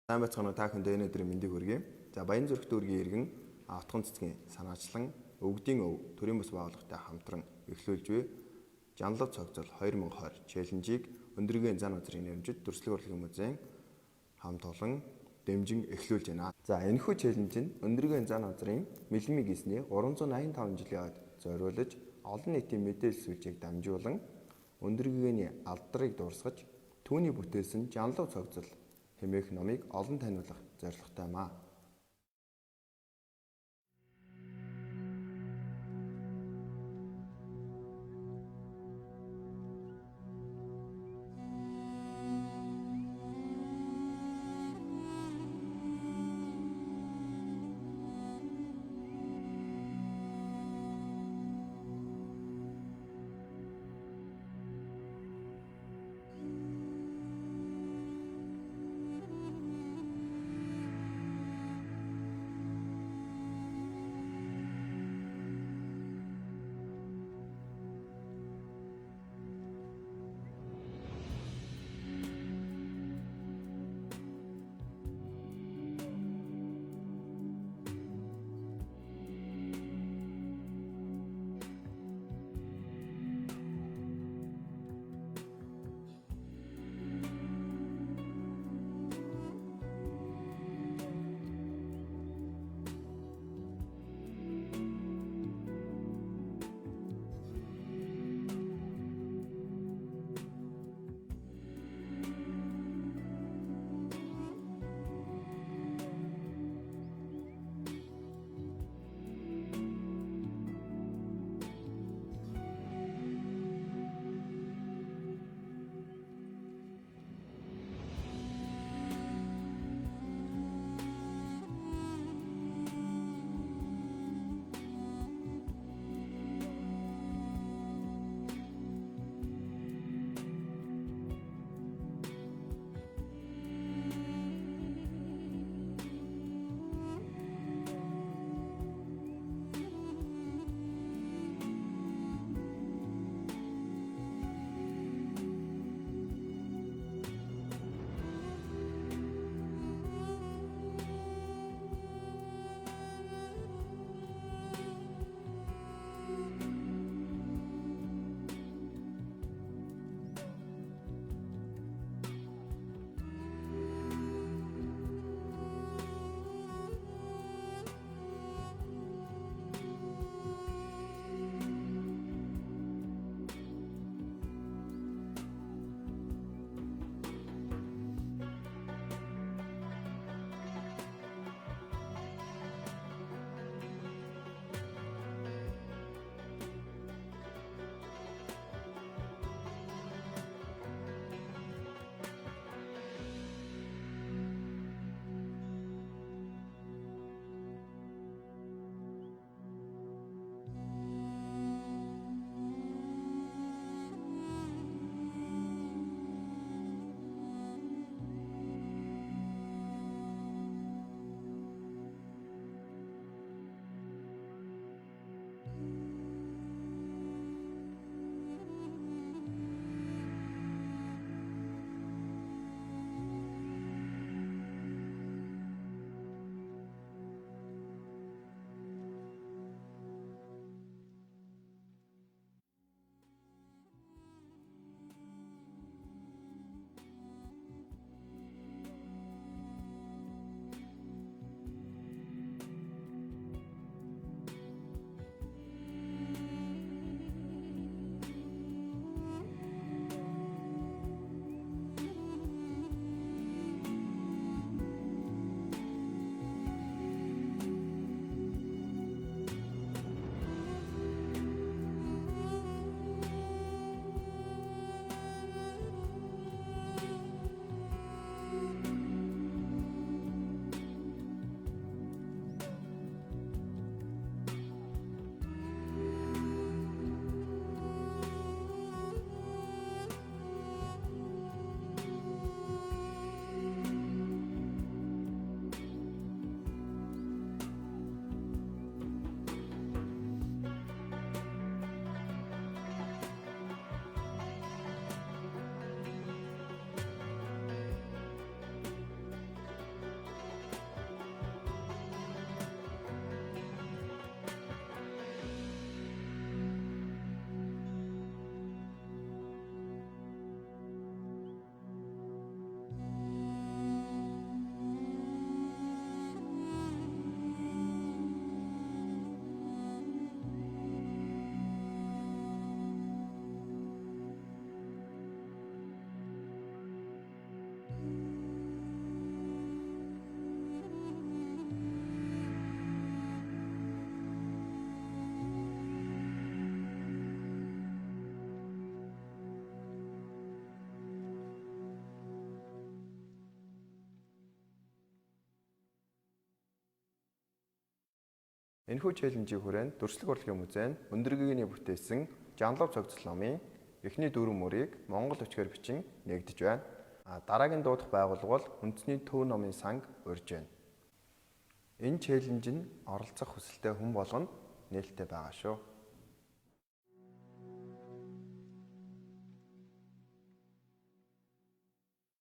Сайн байцгаана уу та бүхэнд өнөөдрийн мэндийг хүргэе. За Баян зүрх дүүргийн иргэн автхан цэцгийн санаачлан өвгдийн өв төрийн бас байгууллагатай хамтран эхлүүлж буй Жанлав цогцол 2020 челленжийг Өндөргийн зан газрын нэрмжид Дүрслэг урлагийн музейн хамт олон дэмжин эхлүүлж байна. За энэхүү челленж нь Өндөргийн зан газрын Мэлмиг гисний 385 жилийн ойд зориулж олон нийтийн мэдээлэл сүлжээг дамжуулан Өндөргийн алдрыг дуурсгаж түүний бүтээсэн Жанлав цогцол хэмээх номыг олон таниулах зорилготой маа. Энэхүү челленжийн хүрээнд Дүрслэг урлагийн музей нь Өндөргийний бүтээсэн Жанлав цогцол номын эхний 4 мөрийг монгол өчгөр бичин нэгдэж байна. Дараагийн дуудах байгууллага бол үндэсний төв номын санг урьж байна. Энэ челленж нь оролцох хүсэлтэй хүн болгонд нээлттэй байгаа шүү.